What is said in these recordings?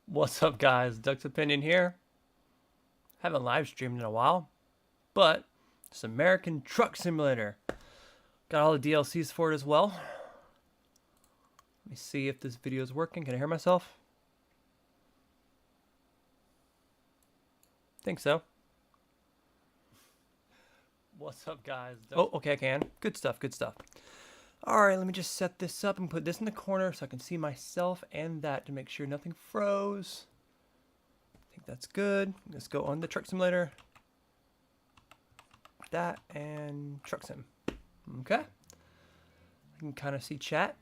What's up, guys? Duck's Opinion here. Haven't live streamed in a while, but it's American Truck Simulator. Got all the DLCs for it as well. Let me see if this video is working. Can I hear myself? Think so. What's up, guys? Oh, okay, I can. Good stuff, good stuff. Alright, let me just set this up and put this in the corner so I can see myself and that to make sure nothing froze. I think that's good. Let's go on the Truck Simulator. That and Truck Sim. Okay. I can kind of see chat.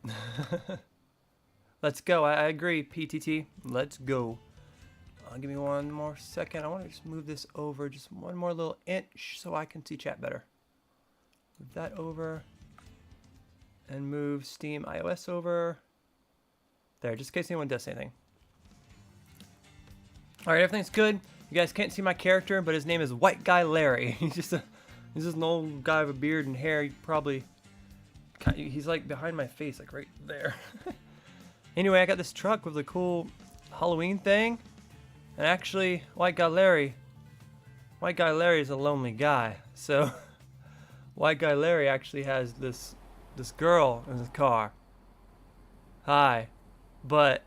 Let's go. I agree, PTT. Let's go. Give me one more second. I want to just move this over just one more little inch so I can see chat better. Move that over. And move Steam iOS over. There, just in case anyone does anything. Alright, everything's good. You guys can't see my character, but his name is White Guy Larry. He's just an old guy with a beard and hair. He's like behind my face, like right there. Anyway, I got this truck with a cool Halloween thing. And actually, White Guy Larry is a lonely guy. So, White Guy Larry actually has this girl in his car. Hi. But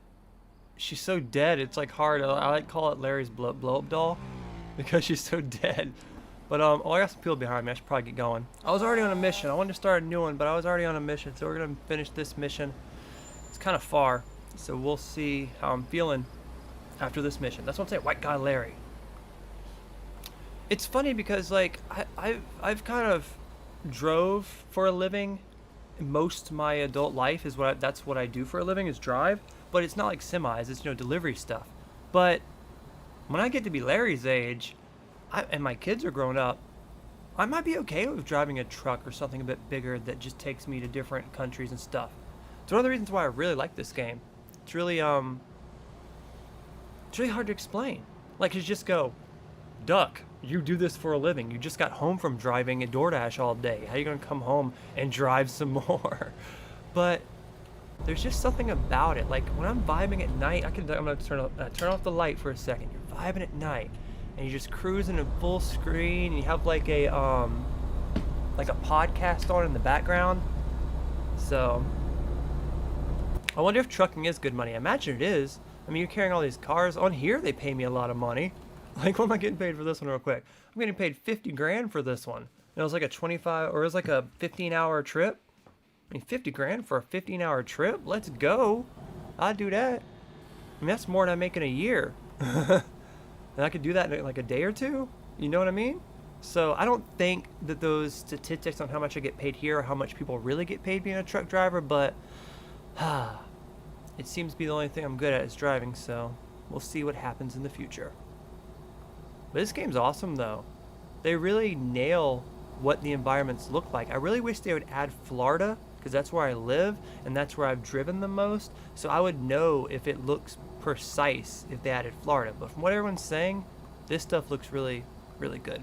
she's so dead, it's like hard. I like call it Larry's blow up doll because she's so dead. But oh, I got some people behind me. I should probably get going. I was already on a mission. I wanted to start a new one, but I was already on a mission, so we're gonna finish this mission. It's kind of far, so we'll see how I'm feeling after this mission. That's what I'm saying. White Guy Larry. It's funny because like I've kind of drove for a living. Most of my adult life is that's what I do for a living is drive, but it's not like semis, it's delivery stuff. But when I get to be Larry's age, and my kids are grown up, I might be okay with driving a truck or something a bit bigger that just takes me to different countries and stuff. It's one of the reasons why I really like this game. It's really hard to explain. Like, you just go, Duck, you do this for a living. You just got home from driving at DoorDash all day. How are you going to come home and drive some more? But there's just something about it. Like, when I'm vibing at night, I'm going to turn off the light for a second. You're vibing at night, and you're just cruising in full screen, and you have like a podcast on in the background. So, I wonder if trucking is good money. I imagine it is. I mean, you're carrying all these cars. On here, they pay me a lot of money. Like, what am I getting paid for this one real quick? I'm getting paid 50 grand for this one. And it was like a 25, or it was like a 15-hour trip. I mean, 50 grand for a 15-hour trip? Let's go. I'd do that. I mean, that's more than I make in a year. And I could do that in like a day or two. You know what I mean? So I don't think that those statistics on how much I get paid here or how much people really get paid being a truck driver, but it seems to be the only thing I'm good at is driving, so we'll see what happens in the future. But this game's awesome, though. They really nail what the environments look like. I really wish they would add Florida, because that's where I live, and that's where I've driven the most, so I would know if it looks precise if they added Florida. But from what everyone's saying, this stuff looks really, really good.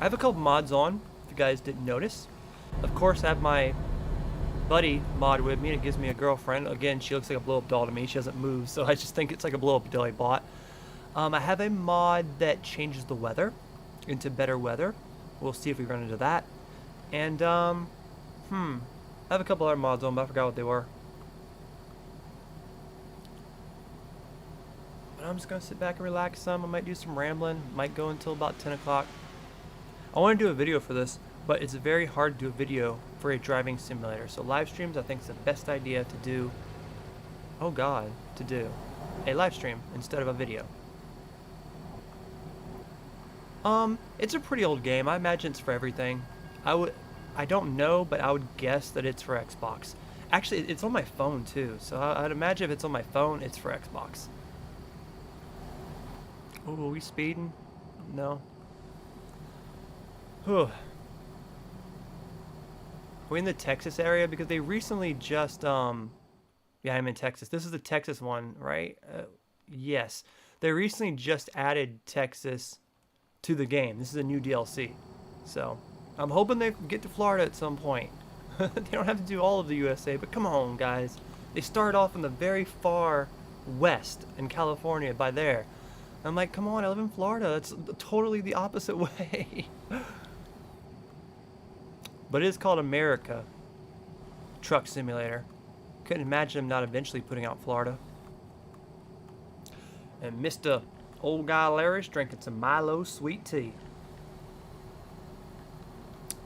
I have a couple mods on, if you guys didn't notice. Of course, I have my buddy mod with me. It gives me a girlfriend. Again, she looks like a blow-up doll to me. She doesn't move, so I just think it's like a blow-up doll I bought. I have a mod that changes the weather into better weather. We'll see if we run into that. And I have a couple other mods on, but I forgot what they were. But I'm just gonna sit back and relax some. I might do some rambling. Might go until about 10 o'clock. I want to do a video for this, but it's very hard to do a video for a driving simulator. So live streams, I think, is the best idea to do. Oh God, to do a live stream instead of a video. It's a pretty old game. I imagine it's for everything. I don't know, but I would guess that it's for Xbox. Actually, it's on my phone too. So I'd imagine if it's on my phone, it's for Xbox. Oh, are we speeding? No. Whew. We're in the Texas area because they recently just, yeah, I'm in Texas. This is the Texas one, right? Yes. They recently just added Texas to the game. This is a new DLC. So, I'm hoping they get to Florida at some point. They don't have to do all of the USA, but come on, guys. They start off in the very far west in California by there. I'm like, come on, I live in Florida. It's totally the opposite way. But it is called America Truck Simulator. Couldn't imagine them not eventually putting out Florida. And Mr. Old Guy Larry's drinking some Milo sweet tea.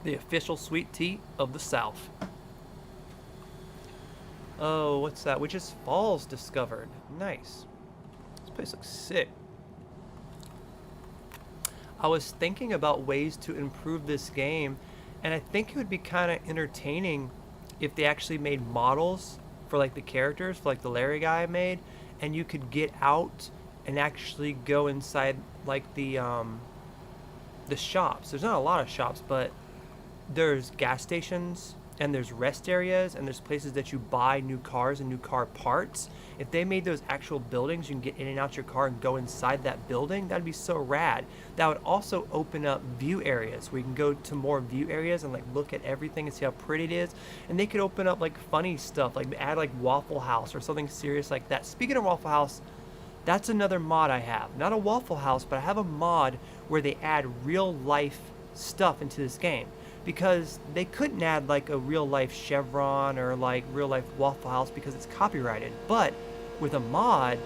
The official sweet tea of the South. Oh, what's that? Witches Falls discovered. Nice. This place looks sick. I was thinking about ways to improve this game, and I think it would be kind of entertaining if they actually made models for like the characters, for like the Larry guy I made, and you could get out and actually go inside like the shops. There's not a lot of shops, but there's gas stations and there's rest areas and there's places that you buy new cars and new car parts. If they made those actual buildings, you can get in and out your car and go inside that building. That'd be so rad. That would also open up view areas where you can go to more view areas and like look at everything and see how pretty it is. And they could open up like funny stuff, like add like Waffle House or something serious like that. Speaking of Waffle House, that's another mod I have. Not a Waffle House, but I have a mod where they add real life stuff into this game. Because they couldn't add like a real life Chevron or like real life Waffle House because it's copyrighted. But with a mod,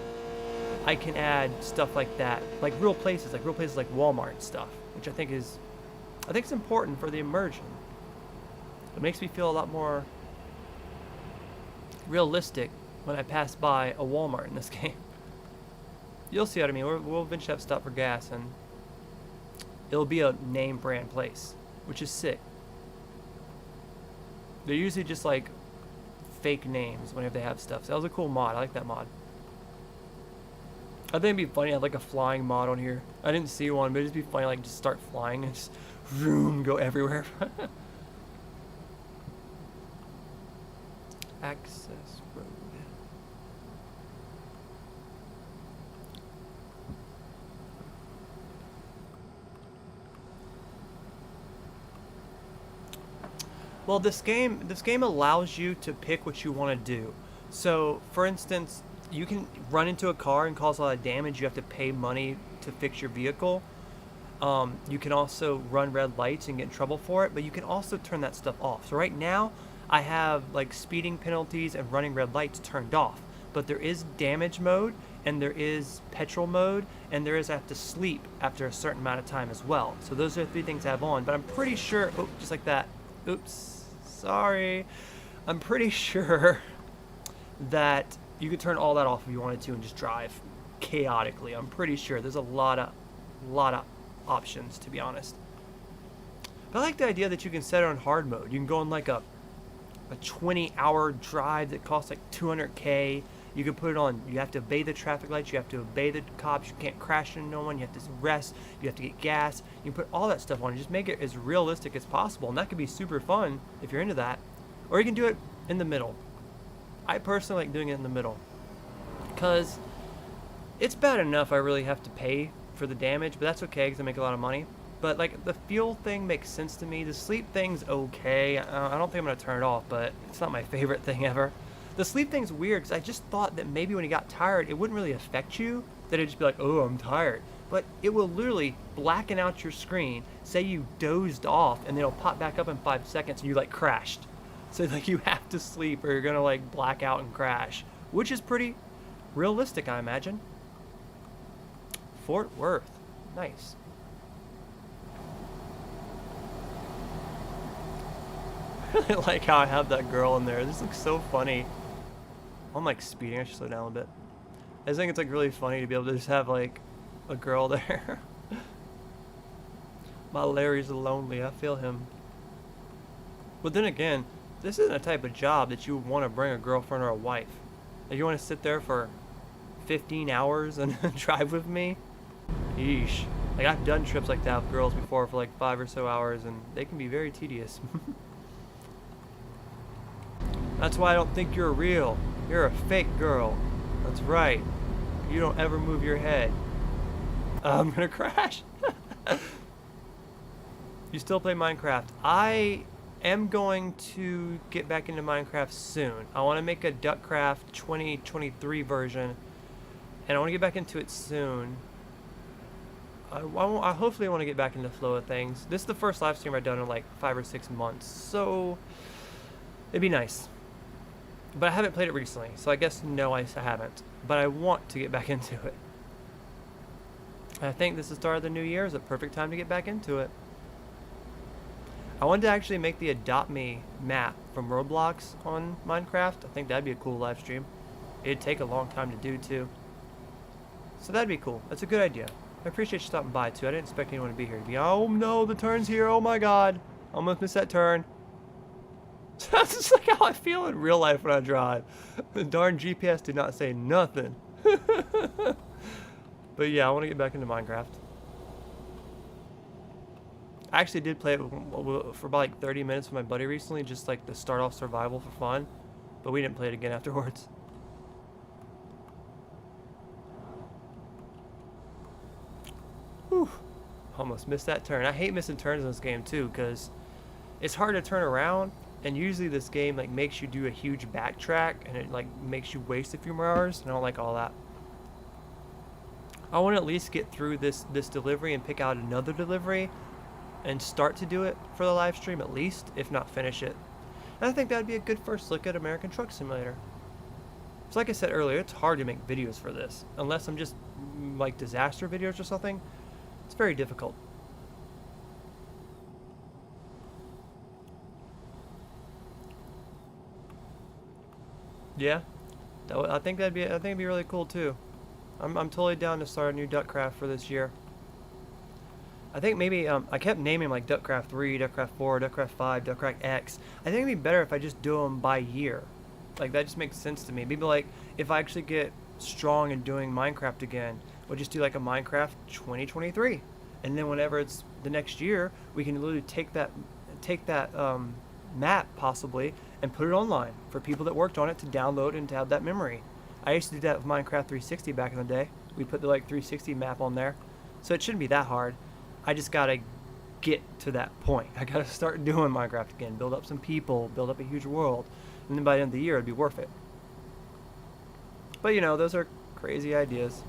I can add stuff like that, like real places like Walmart and stuff, which I think it's important for the immersion. It makes me feel a lot more realistic when I pass by a Walmart in this game. You'll see what I mean. We'll eventually have to stop for gas, and it'll be a name brand place, which is sick. They're usually just like fake names whenever they have stuff. So that was a cool mod. I like that mod. I think it'd be funny to have like a flying mod on here. I didn't see one, but it'd just be funny like just start flying and just vroom, go everywhere. Access road. Well, this game allows you to pick what you want to do. So, for instance, you can run into a car and cause a lot of damage. You have to pay money to fix your vehicle. You can also run red lights and get in trouble for it, but you can also turn that stuff off. So right now, I have like speeding penalties and running red lights turned off. But there is damage mode, and there is petrol mode, and there is I have to sleep after a certain amount of time as well. So those are the 3 things I have on. But I'm pretty sure, oh, just like that. Oops. Sorry. I'm pretty sure that you could turn all that off if you wanted to and just drive chaotically. I'm pretty sure there's a lot of options, to be honest. But I like the idea that you can set it on hard mode. You can go on like a 20-hour drive that costs like 200K. You can put it on, you have to obey the traffic lights, you have to obey the cops, you can't crash into no one, you have to rest, you have to get gas. You can put all that stuff on and just make it as realistic as possible. And that could be super fun if you're into that. Or you can do it in the middle. I personally like doing it in the middle, because it's bad enough I really have to pay for the damage, but that's okay because I make a lot of money. But like the fuel thing makes sense to me. The sleep thing's okay. I don't think I'm going to turn it off, but it's not my favorite thing ever. The sleep thing's weird because I just thought that maybe when you got tired, it wouldn't really affect you. That it'd just be like, oh, I'm tired. But it will literally blacken out your screen, say you dozed off, and then it'll pop back up in 5 seconds and you like crashed. So like you have to sleep or you're going to like black out and crash, which is pretty realistic, I imagine. Fort Worth. Nice. I really like how I have that girl in there. This looks so funny. I'm like speeding. I should slow down a bit. I just think it's like really funny to be able to just have like a girl there. My Larry's lonely. I feel him. But then again, this isn't a type of job that you want to bring a girlfriend or a wife. If you want to sit there for 15 hours and drive with me, yeesh. Like I've done trips like that with girls before for like 5 or so hours, and they can be very tedious. That's why I don't think you're real. You're a fake girl. That's right. You don't ever move your head. I'm gonna crash. You still play Minecraft? I am going to get back into Minecraft soon. I want to make a Duckcraft 2023 version, and I want to get back into it soon. I hopefully want to get back into the flow of things. This is the first live stream I've done in like 5 or 6 months, so it'd be nice. But I haven't played it recently, so I guess no, I haven't. But I want to get back into it. I think this is the start of the new year. Is a perfect time to get back into it. I wanted to actually make the Adopt Me map from Roblox on Minecraft. I think that'd be a cool live stream. It'd take a long time to do too. So that'd be cool. That's a good idea. I appreciate you stopping by too. I didn't expect anyone to be here. Oh no, the turn's here. Oh my god. Almost missed that turn. That's just like how I feel in real life when I drive. The darn GPS did not say nothing. But yeah, I want to get back into Minecraft. I actually did play it for about like 30 minutes with my buddy recently, just like to start off survival for fun. But we didn't play it again afterwards. Whew. Almost missed that turn. I hate missing turns in this game too, because it's hard to turn around, and usually this game like makes you do a huge backtrack, and it like makes you waste a few more hours, and I don't like all that. I want to at least get through this delivery and pick out another delivery and start to do it for the live stream at least, if not finish it. And I think that'd be a good first look at American Truck Simulator. So like I said earlier, it's hard to make videos for this. Unless I'm just like disaster videos or something, it's very difficult. Yeah, I think it'd be really cool too. I'm totally down to start a new Duckcraft for this year. I think maybe I kept naming like Duckcraft 3, Duckcraft 4, Duckcraft 5, Duckcraft X. I think it'd be better if I just do them by year. Like that just makes sense to me. Maybe like if I actually get strong in doing Minecraft again, we'll just do like a Minecraft 2023, and then whenever it's the next year, we can literally take that map possibly and put it online for people that worked on it to download and to have that memory. I used to do that with Minecraft 360 back in the day. We put the like 360 map on there, so it shouldn't be that hard. I just gotta get to that point. I gotta start doing Minecraft again, build up some people, build up a huge world, and then by the end of the year it'd be worth it. But you know, those are crazy ideas.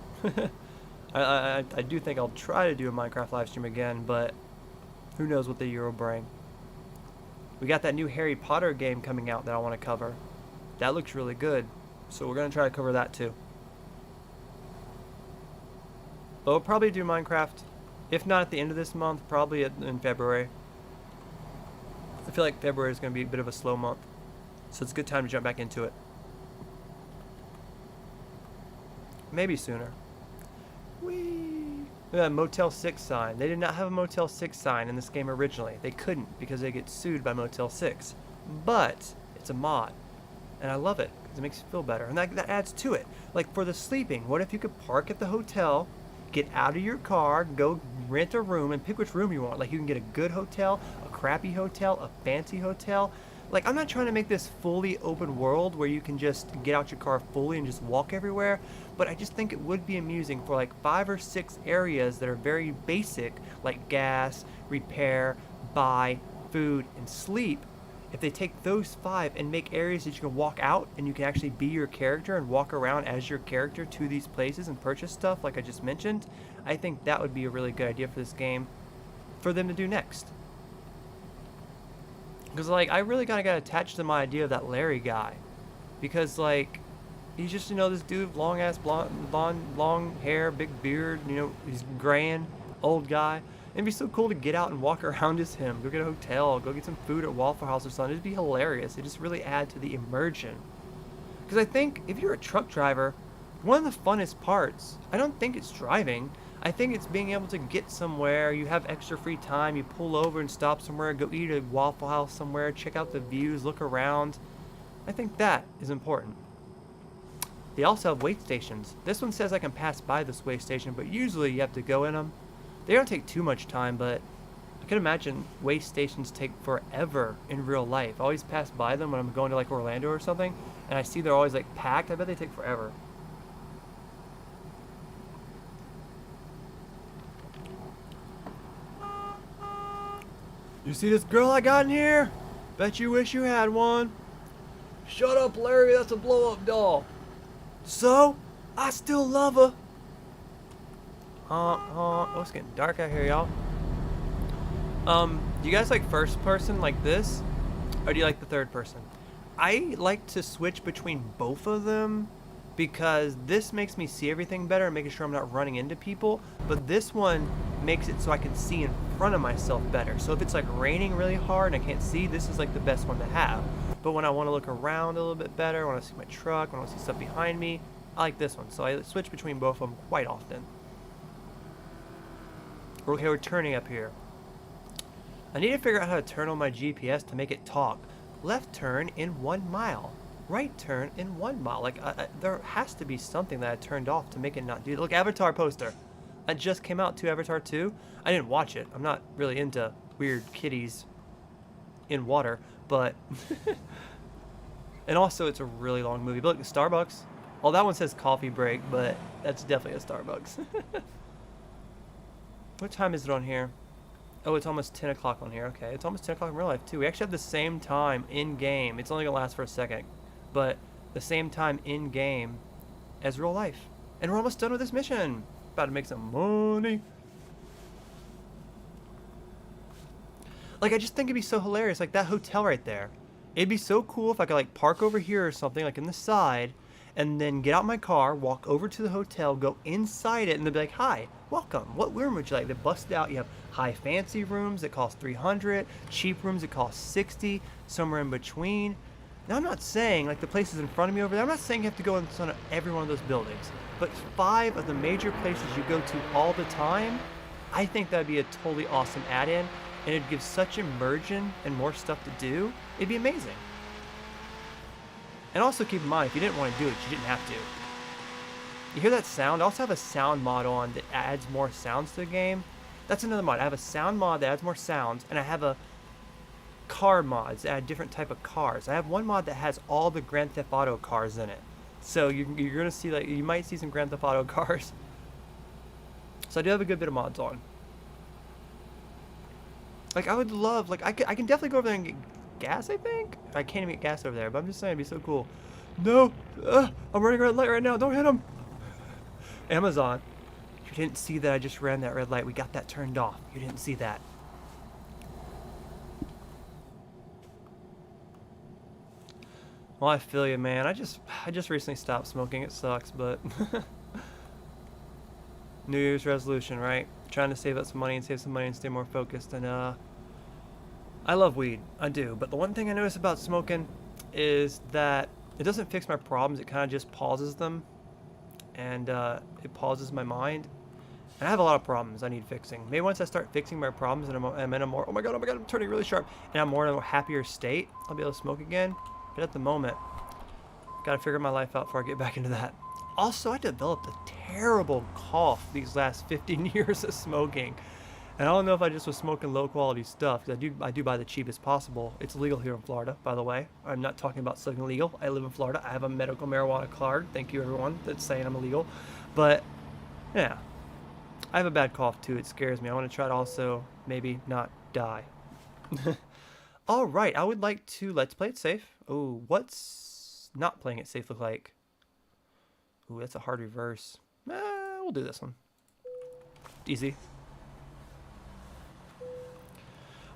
I do think I'll try to do a Minecraft live stream again, but who knows what the year will bring. We got that new Harry Potter game coming out that I want to cover. That looks really good, so we're going to try to cover that too. But we'll probably do Minecraft, if not at the end of this month, probably in February. I feel like February is going to be a bit of a slow month, so it's a good time to jump back into it. Maybe sooner. Whee! Look at that Motel 6 sign. They did not have a Motel 6 sign in this game originally. They couldn't because they get sued by Motel 6. But it's a mod, and I love it because it makes you feel better, and that adds to it. Like for the sleeping, what if you could park at the hotel, get out of your car, go rent a room, and pick which room you want. Like you can get a good hotel, a crappy hotel, a fancy hotel. Like I'm not trying to make this fully open world where you can just get out your car fully and just walk everywhere, but I just think it would be amusing for like 5 or 6 areas that are very basic, like gas, repair, buy, food, and sleep. If they take those 5 and make areas that you can walk out and you can actually be your character and walk around as your character to these places and purchase stuff like I just mentioned, I think that would be a really good idea for this game for them to do next. Because like I really got attached to my idea of that Larry guy, because like he's just, you know, this dude, long ass blonde, long hair, big beard, you know, he's grand, old guy. It'd be so cool to get out and walk around as him, go get a hotel, go get some food at Waffle House or something. It'd be hilarious. It'd just really add to the immersion. Because I think if you're a truck driver, one of the funnest parts, I don't think it's driving. I think it's being able to get somewhere, you have extra free time, you pull over and stop somewhere, go eat at Waffle House somewhere, check out the views, look around. I think that is important. They also have wait stations. This one says I can pass by this wait station, but usually you have to go in them. They don't take too much time, but I can imagine wait stations take forever in real life. I always pass by them when I'm going to like Orlando or something, and I see they're always like packed. I bet they take forever. You see this girl I got in here? Bet you wish you had one. Shut up, Larry. That's a blow-up doll. So? I still love her. Oh, it's getting dark out here, y'all. Do you guys like first person like this? Or do you like the third person? I like to switch between both of them because this makes me see everything better and making sure I'm not running into people. But this one makes it so I can see in front of myself better. So if it's like raining really hard and I can't see, this is like the best one to have. But when I want to look around a little bit better, I want to see my truck, I want to see stuff behind me, I like this one. So I switch between both of them quite often. Okay, we're turning up here. I need to figure out how to turn on my GPS to make it talk. Left turn in 1 mile. Right turn in 1 mile. Like, there has to be something that I turned off to make it not do that. Look, Avatar poster. It just came out to Avatar 2. I didn't watch it. I'm not really into weird kitties in water, but... and also, it's a really long movie. But look, Starbucks. Well, that one says coffee break, but that's definitely a Starbucks. What time is it on here? Oh, it's almost 10 o'clock on here. Okay, it's almost 10 o'clock in real life, too. We actually have the same time in-game. It's only going to last for a second. But the same time in-game as real life. And we're almost done with this mission. About to make some money. Like, I just think it'd be so hilarious. Like, that hotel right there. It'd be so cool if I could, like, park over here or something, like, in the side, and then get out my car, walk over to the hotel, go inside it, and they'd be like, hi, welcome. What room would you like? They bust it out. You have high fancy rooms that cost $300, cheap rooms that cost $60, somewhere in between. Now, I'm not saying, like the places in front of me over there, I'm not saying you have to go in front of every one of those buildings, but 5 of the major places you go to all the time, I think that'd be a totally awesome add-in, and it'd give such immersion and more stuff to do. It'd be amazing. And also keep in mind, if you didn't want to do it, you didn't have to. You hear that sound? I also have a sound mod on that adds more sounds to the game. That's another mod. I have a sound mod that adds more sounds, and I have a car mods that add different type of cars. I have one mod that has all the Grand Theft Auto cars in it. So you're gonna see, like, you might see some Grand Theft Auto cars. So I do have a good bit of mods on. Like, I would love, like, I can definitely go over there and get gas, I think? I can't even get gas over there, but I'm just saying it'd be so cool. No! I'm running a red light right now. Don't hit him! Amazon. You didn't see that I just ran that red light. We got that turned off. You didn't see that. Well, I feel you, man. I just recently stopped smoking. It sucks, but... New Year's resolution, right? Trying to save up some money and save some money and stay more focused. And, I love weed. I do. But the one thing I notice about smoking is that it doesn't fix my problems. It kind of just pauses them. And, it pauses my mind. And I have a lot of problems I need fixing. Maybe once I start fixing my problems and I'm in a more... Oh my god, I'm turning really sharp. And I'm more in a happier state, I'll be able to smoke again. But at the moment, gotta figure my life out before I get back into that. Also, I developed a terrible cough these last 15 years of smoking. And I don't know if I just was smoking low quality stuff, because I do buy the cheapest possible. It's legal here in Florida, by the way. I'm not talking about something illegal. I live in Florida. I have a medical marijuana card. Thank you, everyone that's saying I'm illegal. But, yeah. I have a bad cough, too. It scares me. I want to try to also maybe not die. Alright, I would like to... Let's play it safe. Oh, what's not playing it safe look like? Ooh, that's a hard reverse. We'll do this one. Easy.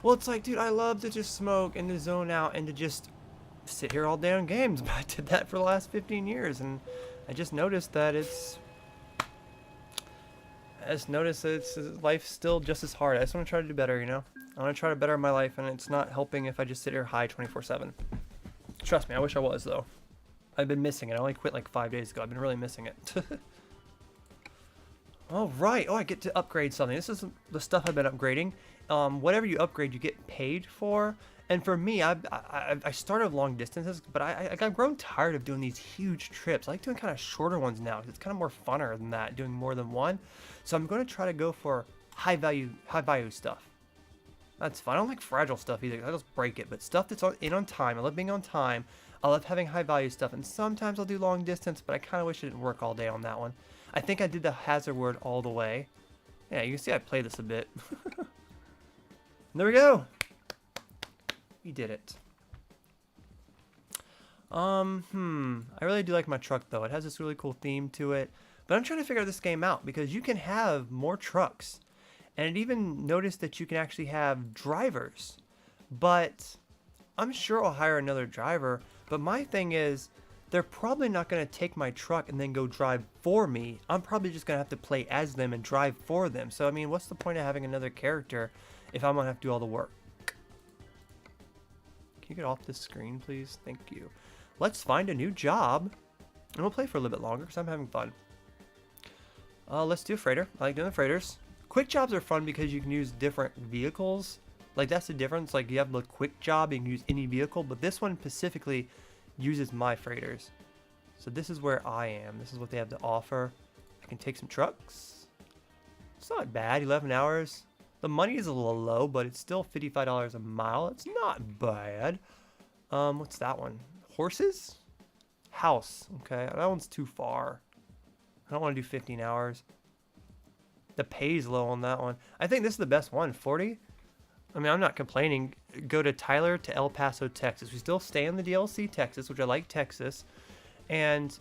Well, it's like, dude, I love to just smoke and to zone out and to just sit here all day on games. But I did that for the last 15 years, and I just noticed that life's still just as hard. I just want to try to do better, you know? I want to try to better my life, and it's not helping if I just sit here high 24/7. Trust me, I wish I was, though. I've been missing it. I only quit like 5 days ago. I've been really missing it. Alright. Oh, I get to upgrade something. This is the stuff I've been upgrading. Whatever you upgrade, you get paid for. And for me, I started long distances, but I've grown tired of doing these huge trips. I like doing kind of shorter ones now, because it's kind of more funner than that, doing more than one. So I'm going to try to go for high value stuff. That's fun. I don't like fragile stuff either. I'll just break it. But stuff that's on time. I love being on time. I love having high value stuff. And sometimes I'll do long distance, but I kind of wish it didn't work all day on that one. I think I did the hazard word all the way. Yeah, you can see I play this a bit. There we go. We did it. I really do like my truck though. It has this really cool theme to it. But I'm trying to figure this game out because you can have more trucks. And it even noticed that you can actually have drivers. But I'm sure I'll hire another driver. But my thing is, they're probably not going to take my truck and then go drive for me. I'm probably just going to have to play as them and drive for them. So, I mean, what's the point of having another character if I'm going to have to do all the work? Can you get off this screen, please? Thank you. Let's find a new job. And we'll play for a little bit longer because I'm having fun. Let's do a freighter. I like doing the freighters. Quick jobs are fun because you can use different vehicles. Like, that's the difference. Like, you have the quick job, you can use any vehicle. But this one specifically uses my freighters. So this is where I am. This is what they have to offer. I can take some trucks. It's not bad. 11 hours. The money is a little low, but it's still $55 a mile. It's not bad. What's that one? Horses? House. Okay, that one's too far. I don't want to do 15 hours. The pay's low on that one. I think this is the best one. 40? I mean, I'm not complaining. Go to Tyler to El Paso, Texas. We still stay in the DLC, Texas, which I like Texas. And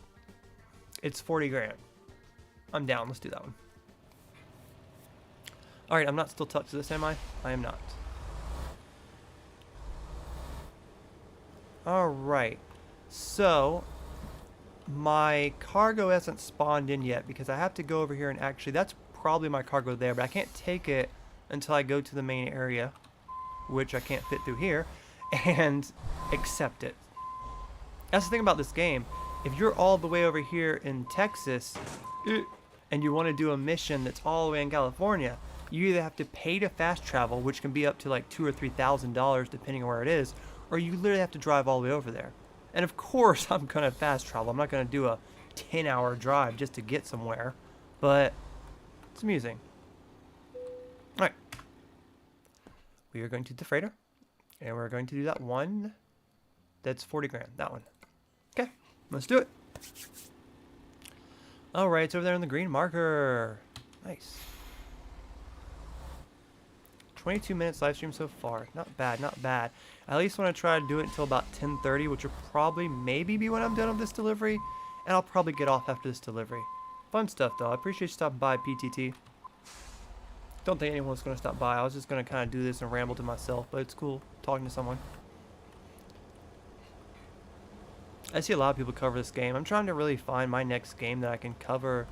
it's 40 grand. I'm down. Let's do that one. All right, I'm not still tucked to this, am I? I am not. All right. So, my cargo hasn't spawned in yet because I have to go over here and actually, that's probably my cargo there, but I can't take it until I go to the main area, which I can't fit through here, and accept it. That's the thing about this game. If you're all the way over here in Texas, and you want to do a mission that's all the way in California, you either have to pay to fast travel, which can be up to like $2,000 or $3,000 depending on where it is, or you literally have to drive all the way over there. And of course, I'm going to fast travel. I'm not going to do a 10-hour drive just to get somewhere, but it's amusing. All right. We are going to the freighter, and we're going to do that one that's 40 grand. That one. Okay, let's do it. All right, it's over there in the green marker. Nice. 22 minutes live stream so far. Not bad, not bad. I at least want to try to do it until about 10:30, which will probably maybe be when I'm done with this delivery, and I'll probably get off after this delivery. Fun stuff, though. I appreciate you stopping by, PTT. Don't think anyone's going to stop by. I was just going to kind of do this and ramble to myself, but it's cool talking to someone. I see a lot of people cover this game. I'm trying to really find my next game that I can cover.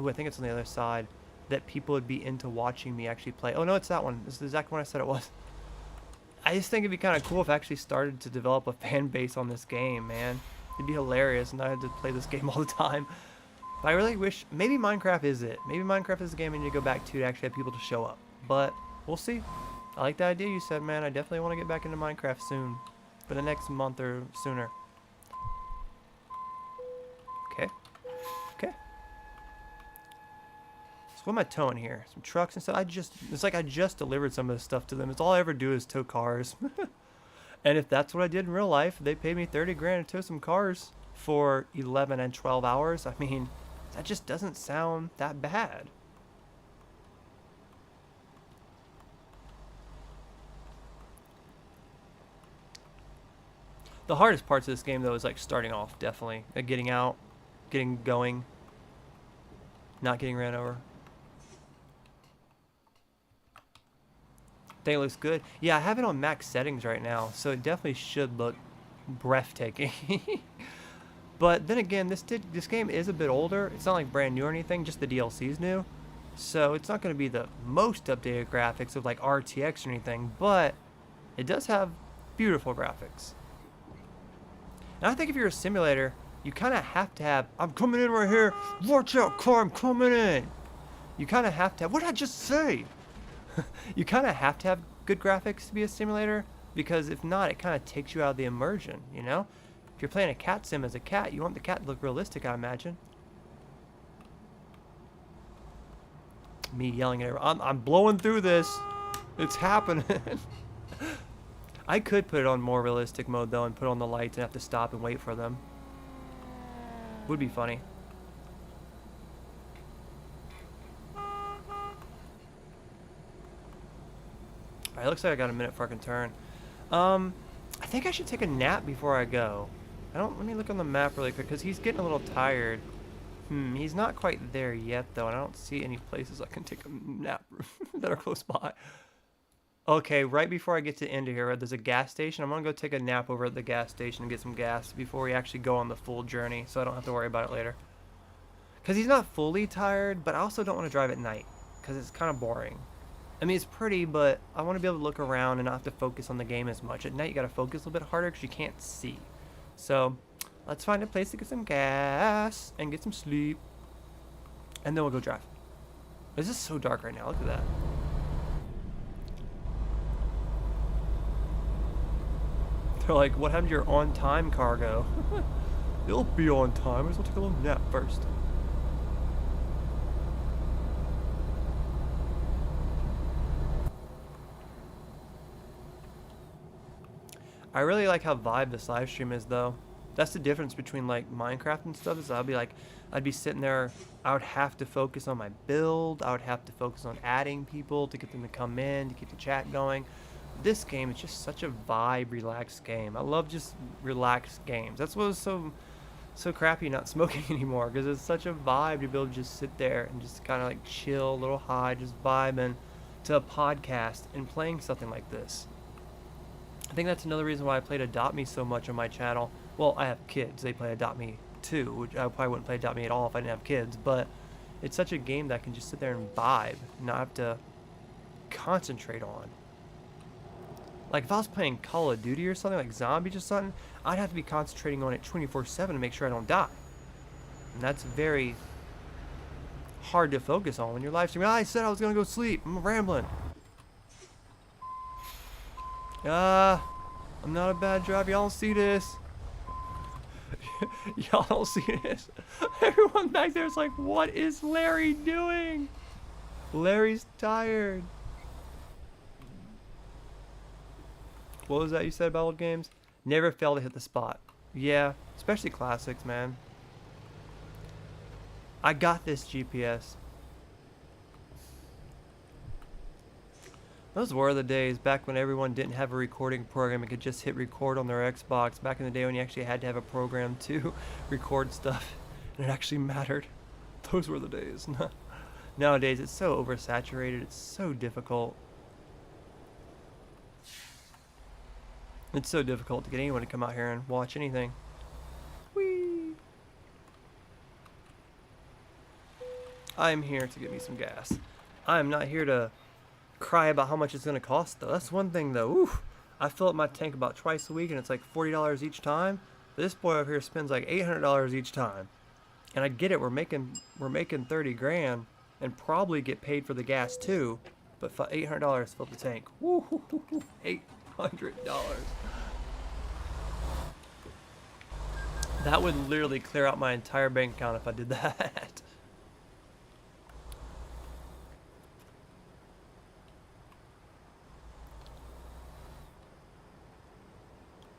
Ooh, I think it's on the other side. That people would be into watching me actually play. Oh, no, it's that one. This is the exact one I said it was. I just think it'd be kind of cool if I actually started to develop a fan base on this game, man. It'd be hilarious, and I had to play this game all the time. But I really wish, maybe Minecraft is it. Maybe Minecraft is the game I need to go back to actually have people to show up. But we'll see. I like the idea you said, man. I definitely want to get back into Minecraft soon. For the next month or sooner. Okay. Okay. So what am I towing here? Some trucks and stuff. It's like I just delivered some of this stuff to them. It's all I ever do is tow cars. And if that's what I did in real life, they paid me 30 grand to tow some cars for 11 and 12 hours. I mean, that just doesn't sound that bad. The hardest parts of this game, though, is like starting off, definitely. Like getting out, getting going, not getting ran over. Think it looks good. Yeah, I have it on max settings right now, so it definitely should look breathtaking. But then again, this game is a bit older. It's not like brand new or anything, just the DLC's new. So it's not going to be the most updated graphics of like RTX or anything, but it does have beautiful graphics. And I think if you're a simulator, you kind of have to have, I'm coming in right here, watch out car, I'm coming in. You kind of have to have, what did I just say? You kind of have to have good graphics to be a simulator, because if not, it kind of takes you out of the immersion, you know? If you're playing a cat sim as a cat, you want the cat to look realistic, I imagine. Me yelling at everyone, I'm blowing through this. It's happening. I could put it on more realistic mode, though, and put on the lights and have to stop and wait for them. Would be funny. Alright, looks like I got a minute before I can turn. I think I should take a nap before I go. Let me look on the map really quick, because he's getting a little tired. He's not quite there yet, though, and I don't see any places I can take a nap that are close by. Okay, right before I get to the end of here, there's a gas station. I'm going to go take a nap over at the gas station and get some gas before we actually go on the full journey, so I don't have to worry about it later. Because he's not fully tired, but I also don't want to drive at night, because it's kind of boring. I mean, it's pretty, but I want to be able to look around and not have to focus on the game as much. At night, you got to focus a little bit harder because you can't see. So, let's find a place to get some gas and get some sleep, and then we'll go drive. This is so dark right now. Look at that. They're like, what happened to your on-time cargo? It'll be on time. I just want to take a little nap first. I really like how vibe this live stream is, though. That's the difference between like Minecraft and stuff. Is I'd be sitting there. I would have to focus on my build. I would have to focus on adding people to get them to come in, to keep the chat going. This game is just such a vibe, relaxed game. I love just relaxed games. That's what was so crappy not smoking anymore, because it's such a vibe to be able to just sit there and just kind of like chill, a little high, just vibing to a podcast and playing something like this. I think that's another reason why I played Adopt Me so much on my channel. Well, I have kids. They play Adopt Me too, which I probably wouldn't play Adopt Me at all if I didn't have kids. But it's such a game that I can just sit there and vibe, and not have to concentrate on. Like if I was playing Call of Duty or something, like Zombies or something, I'd have to be concentrating on it 24/7 to make sure I don't die. And that's very hard to focus on when you're live streaming. I said I was going to go sleep. I'm rambling. I'm not a bad driver. Y'all don't see this. Y'all don't see this. Everyone back there is like, what is Larry doing? Larry's tired. What was that you said about old games? Never fail to hit the spot. Yeah, especially classics, man. I got this GPS. Those were the days back when everyone didn't have a recording program and could just hit record on their Xbox. Back in the day when you actually had to have a program to record stuff and it actually mattered. Those were the days. Nowadays it's so oversaturated. It's so difficult. It's so difficult to get anyone to come out here and watch anything. Whee! I'm here to get me some gas. I'm not here to cry about how much it's going to cost, though. That's one thing, though. Oof. I fill up my tank about twice a week, and it's like $40 each time. This boy over here spends like $800 each time. And I get it. We're making 30 grand and probably get paid for the gas, too. But for $800 to fill the tank. Woo, $800. That would literally clear out my entire bank account if I did that.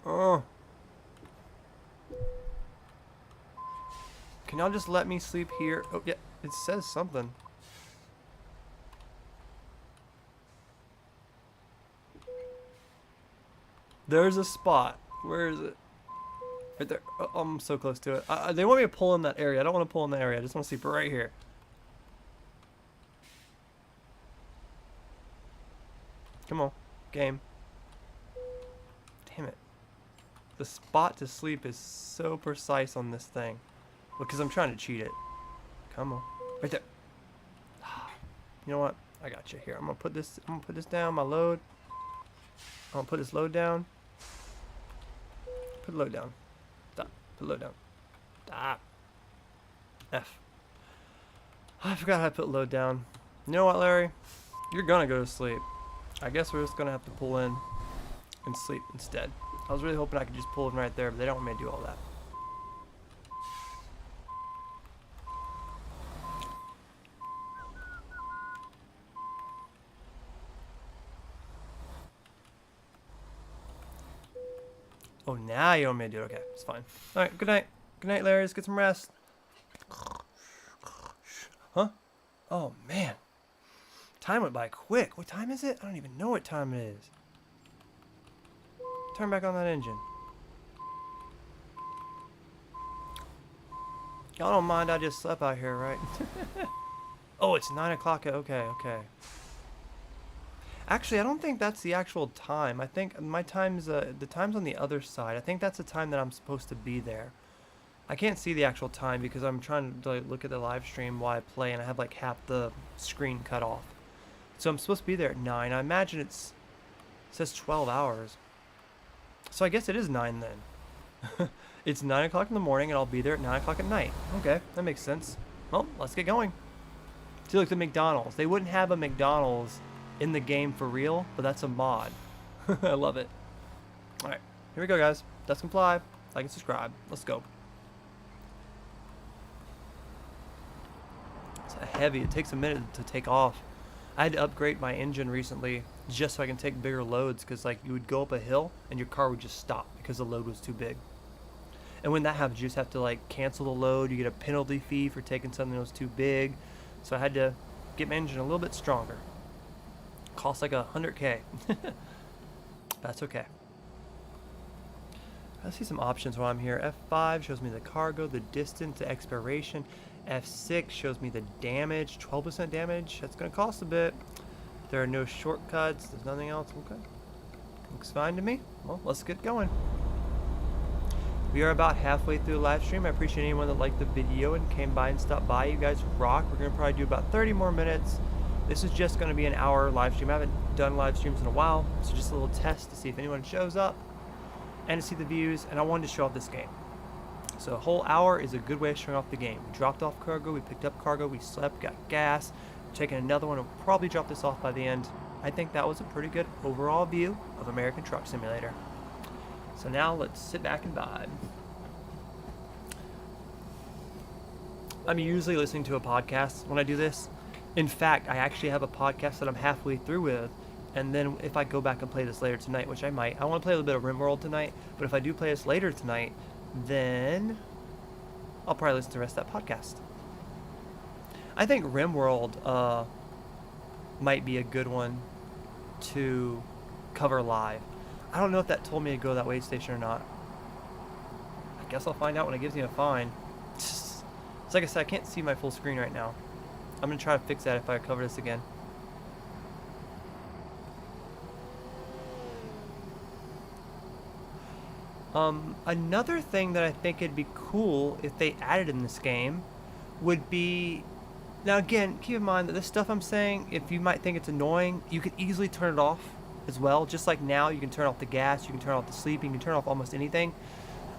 Oh. Can y'all just let me sleep here? Oh, yeah, it says something. There's a spot. Where is it? Right there. Oh, I'm so close to it. They want me to pull in that area. I don't want to pull in that area. I just want to sleep right here. Come on. Game. Damn it. The spot to sleep is so precise on this thing. Because I'm trying to cheat it. Come on. Right there. You know what? I got you here. I'm gonna put this down, my load. I'm gonna put this load down. Put load down. Stop. Put load down. Stop. F. I forgot how to put load down. You know what, Larry? You're gonna go to sleep. I guess we're just gonna have to pull in and sleep instead. I was really hoping I could just pull in right there, but they don't want me to do all that. Oh, now you want me to do it. Okay, it's fine. Alright, good night. Good night, Larry. Let's get some rest. Huh? Oh, man. Time went by quick. What time is it? I don't even know what time it is. Turn back on that engine. Y'all don't mind I just slept out here, right? Oh, it's 9 o'clock. Okay, okay. Actually, I don't think that's the actual time. I think my time's, the time's on the other side. I think that's the time that I'm supposed to be there. I can't see the actual time because I'm trying to like, look at the live stream while I play, and I have like half the screen cut off. So I'm supposed to be there at 9. I imagine it says 12 hours. So I guess it is 9 then. It's 9 o'clock in the morning, and I'll be there at 9 o'clock at night. Okay, that makes sense. Well, let's get going. See, look, the McDonald's. They wouldn't have a McDonald's in the game for real, but that's a mod. I love it. All right, here we go, guys. Dusk and Fly. Like and subscribe. Let's go. It's heavy. It takes a minute to take off. I had to upgrade my engine recently just so I can take bigger loads, because like you would go up a hill and your car would just stop because the load was too big. And when that happens, you just have to like cancel the load. You get a penalty fee for taking something that was too big. So I had to get my engine a little bit stronger. Cost like $100K. That's okay. I see some options while I'm here. F5 shows me the cargo, the distance, the expiration. F6 shows me the damage, 12% damage. That's going to cost a bit. There are no shortcuts. There's nothing else. Okay. Looks fine to me. Well, let's get going. We are about halfway through the live stream. I appreciate anyone that liked the video and came by and stopped by. You guys rock. We're going to probably do about 30 more minutes. This is just going to be an hour live stream. I haven't done live streams in a while, so just a little test to see if anyone shows up and to see the views, and I wanted to show off this game. So a whole hour is a good way of showing off the game. We dropped off cargo, we picked up cargo, we slept, got gas, we're taking another one, and we'll probably drop this off by the end. I think that was a pretty good overall view of American Truck Simulator. So now let's sit back and vibe. I'm usually listening to a podcast when I do this. In fact, I actually have a podcast that I'm halfway through with, and then if I go back and play this later tonight, which I might, I want to play a little bit of RimWorld tonight, but if I do play this later tonight, then I'll probably listen to the rest of that podcast. I think RimWorld might be a good one to cover live. I don't know if that told me to go to that weigh station or not. I guess I'll find out when it gives me a fine. It's like I said, I can't see my full screen right now. I'm going to try to fix that if I cover this again. Another thing that I think it'd be cool if they added in this game would be... Now again, keep in mind that this stuff I'm saying, if you might think it's annoying, you could easily turn it off as well. Just like now, you can turn off the gas, you can turn off the sleeping, you can turn off almost anything.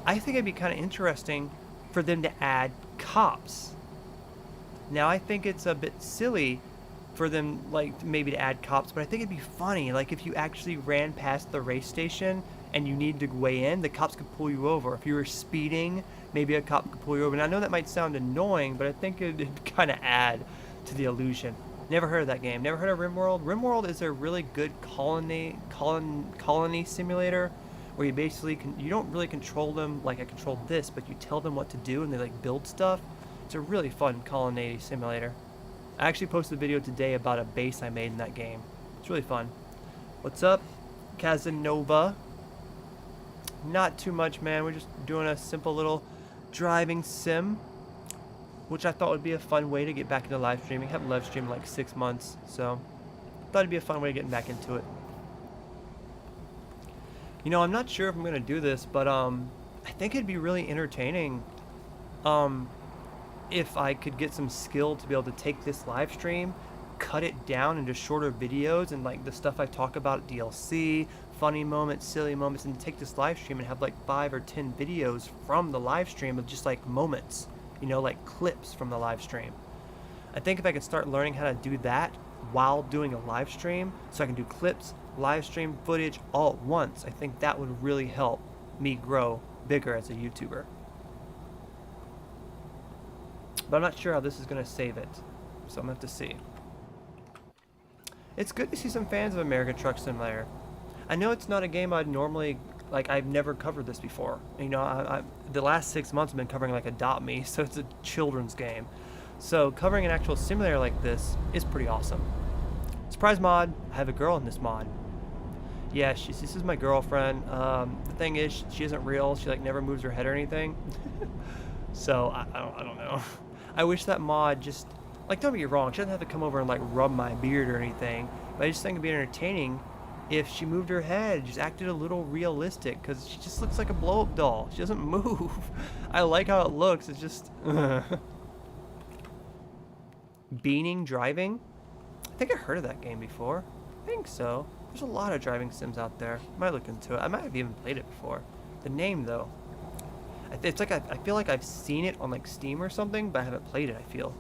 I think it'd be kind of interesting for them to add cops. Now I think it's a bit silly for them like maybe to add cops, but I think it'd be funny, like if you actually ran past the race station and you need to weigh in, the cops could pull you over. If you were speeding, maybe a cop could pull you over. And I know that might sound annoying, but I think it'd kind of add to the illusion. Never heard of that game. Never heard of RimWorld. RimWorld is a really good colony simulator where you basically you don't really control them like I controlled this, but you tell them what to do and they like build stuff. It's a really fun colony simulator. I actually posted a video today about a base I made in that game. It's really fun. What's up, Casanova? Not too much, man. We're just doing a simple little driving sim, which I thought would be a fun way to get back into live streaming. I haven't live streamed in like 6 months, so I thought it'd be a fun way of getting back into it. You know, I'm not sure if I'm gonna do this, but I think it'd be really entertaining if I could get some skill to be able to take this live stream, cut it down into shorter videos, and like the stuff I talk about, DLC, funny moments, silly moments, and take this live stream and have like 5 or 10 videos from the live stream of just like moments, you know, like clips from the live stream. I think if I could start learning how to do that while doing a live stream, so I can do clips, live stream footage all at once, I think that would really help me grow bigger as a YouTuber. But I'm not sure how this is going to save it, so I'm going to have to see. It's good to see some fans of American Truck Simulator. I know it's not a game I'd normally, like, I've never covered this before. You know, the last 6 months I've been covering like Adopt Me, so it's a children's game. So covering an actual simulator like this is pretty awesome. Surprise mod, I have a girl in this mod. Yeah, this is my girlfriend. The thing is, she isn't real. She like never moves her head or anything. So I don't know. I wish that mod just, like, don't get me wrong, she doesn't have to come over and like rub my beard or anything, but I just think it'd be entertaining if she moved her head, just acted a little realistic, because she just looks like a blow-up doll. She doesn't move. I like how it looks. It's just Beaning driving. I think I heard of that game before. I think so. There's a lot of driving sims out there. I might look into it. I might have even played it before. The name though, it's like I feel like I've seen it on like Steam or something, but I haven't played it. I feel.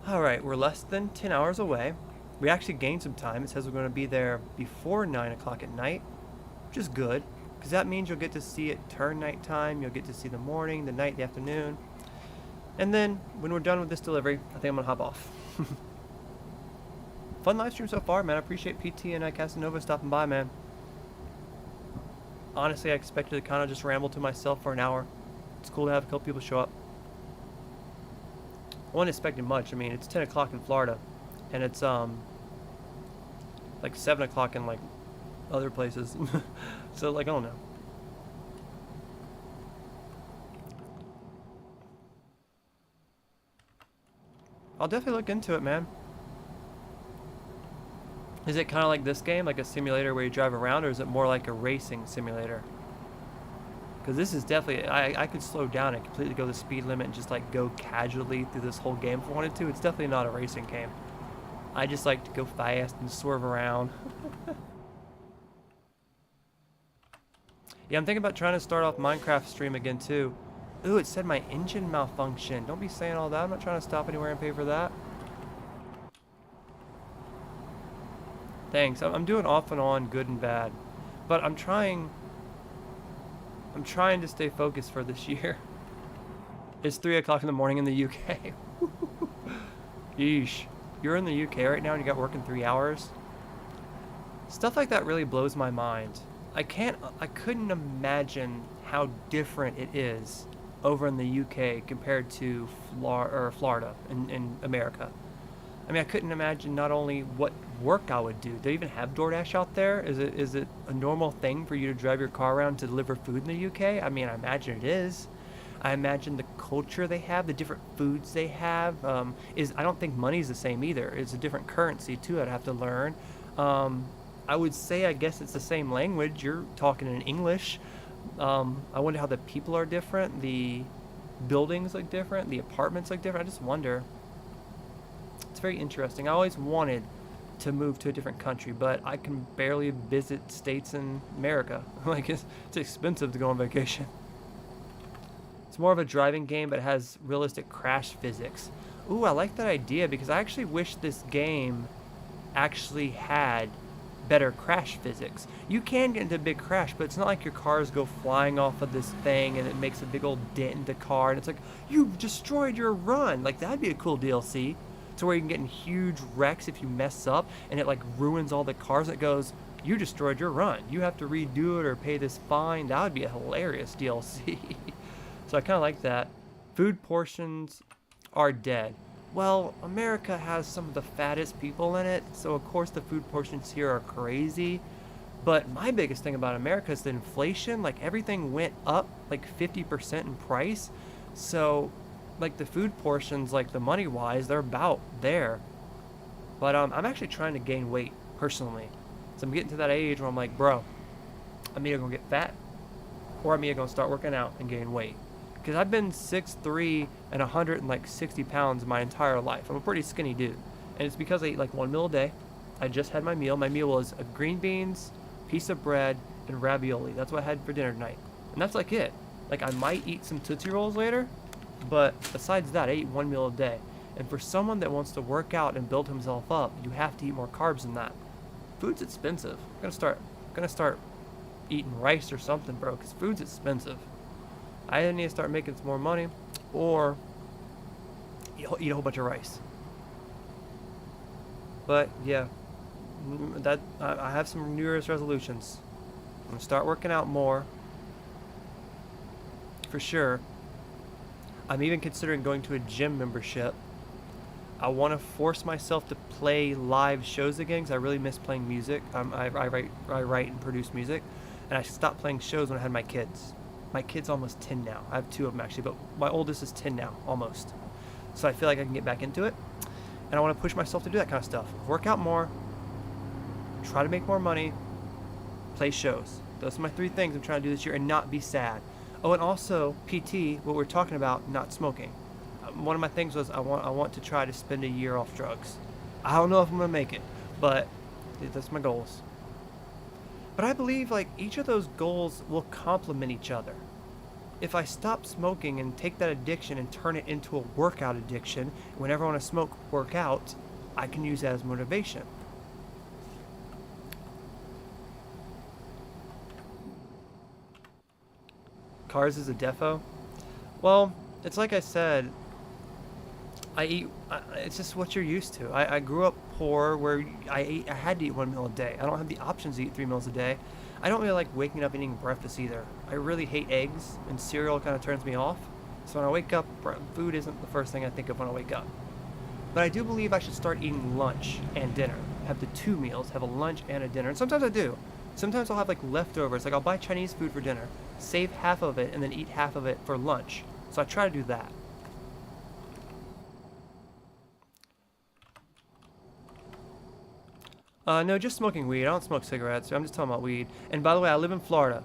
All right, we're less than 10 hours away. We actually gained some time. It says we're going to be there before 9 o'clock at night, which is good, because that means you'll get to see it turn nighttime. You'll get to see the morning, the night, the afternoon. And then, when we're done with this delivery, I think I'm going to hop off. Fun live stream so far, man. I appreciate PT and Casanova stopping by, man. Honestly, I expected to kind of just ramble to myself for an hour. It's cool to have a couple people show up. I wasn't expecting much. I mean, it's 10 o'clock in Florida, and it's like 7 o'clock in like other places. So like, I don't know. I'll definitely look into it, man. Is it kind of like this game, like a simulator where you drive around, or is it more like a racing simulator? Because this is definitely, I could slow down and completely go the speed limit and just like go casually through this whole game if I wanted to. It's definitely not a racing game. I just like to go fast and swerve around. Yeah, I'm thinking about trying to start off Minecraft stream again too. Ooh, it said my engine malfunctioned. Don't be saying all that. I'm not trying to stop anywhere and pay for that. Thanks. I'm doing off and on, good and bad. But I'm trying to stay focused for this year. It's 3 o'clock in the morning in the UK. Yeesh. You're in the UK right now and you got work in 3 hours? Stuff like that really blows my mind. I couldn't imagine how different it is over in the UK compared to Florida in America. I mean, I couldn't imagine not only what work I would do. Do they even have DoorDash out there? Is it a normal thing for you to drive your car around to deliver food in the UK? I mean, I imagine it is. I imagine the culture they have, the different foods they have. I don't think money's the same either. It's a different currency too. I'd have to learn. I would say, I guess it's the same language. You're talking in English. I wonder how the people are different. The buildings look different. The apartments look different. I just wonder. It's very interesting. I always wanted to move to a different country, but I can barely visit states in America. Like, it's expensive to go on vacation. It's more of a driving game, but it has realistic crash physics. Ooh, I like that idea, because I actually wish this game actually had better crash physics. You can get into a big crash, but it's not like your cars go flying off of this thing and it makes a big old dent in the car, and it's like, you've destroyed your run. Like, that'd be a cool DLC. To where you can get in huge wrecks if you mess up and it like ruins all the cars. It goes, you destroyed your run, you have to redo it or pay this fine. That would be a hilarious DLC. So I kind of like that. Food portions are dead. Well, America has some of the fattest people in it, so of course the food portions here are crazy. But my biggest thing about America is the inflation. Like, everything went up like 50% in price. So like the food portions, like the money wise, they're about there. But I'm actually trying to gain weight personally. So I'm getting to that age where I'm like, bro, I'm either gonna get fat or I'm either gonna start working out and gain weight. Because I've been 6'3" and 160 pounds my entire life. I'm a pretty skinny dude. And it's because I eat like 1 meal a day. I just had my meal. My meal was green beans, piece of bread, and ravioli. That's what I had for dinner tonight. And that's like it. Like, I might eat some Tootsie Rolls later, but besides that, I eat 1 meal a day. And for someone that wants to work out and build himself up, you have to eat more carbs than that. Food's expensive. I'm gonna start eating rice or something, bro, because food's expensive. I either need to start making some more money or eat a whole bunch of rice. But yeah, I have some New Year's resolutions. I'm gonna start working out more, for sure. I'm even considering going to a gym membership. I want to force myself to play live shows again, because I really miss playing music. I write and produce music, and I stopped playing shows when I had my kids. My kid's almost 10 now. I have 2 of them actually, but my oldest is 10 now, almost. So I feel like I can get back into it. And I want to push myself to do that kind of stuff. Work out more, try to make more money, play shows. Those are my 3 things I'm trying to do this year and not be sad. Oh, and also PT, what we're talking about, not smoking. One of my things was I want to try to spend a year off drugs. I don't know if I'm going to make it, but that's my goals. But I believe like each of those goals will complement each other. If I stop smoking and take that addiction and turn it into a workout addiction, whenever I want to smoke, work out, I can use that as motivation. Cars is a defo? Well, it's like I said, it's just what you're used to. I grew up poor where I had to eat 1 meal a day. I don't have the options to eat 3 meals a day. I don't really like waking up and eating breakfast either. I really hate eggs, and cereal kind of turns me off. So when I wake up, food isn't the first thing I think of when I wake up. But I do believe I should start eating lunch and dinner. Have the 2 meals, have a lunch and a dinner. And sometimes I do. Sometimes I'll have like leftovers. Like I'll buy Chinese food for dinner, save half of it, and then eat half of it for lunch. So I try to do that. No, just smoking weed. I don't smoke cigarettes. I'm just talking about weed. And by the way, I live in Florida.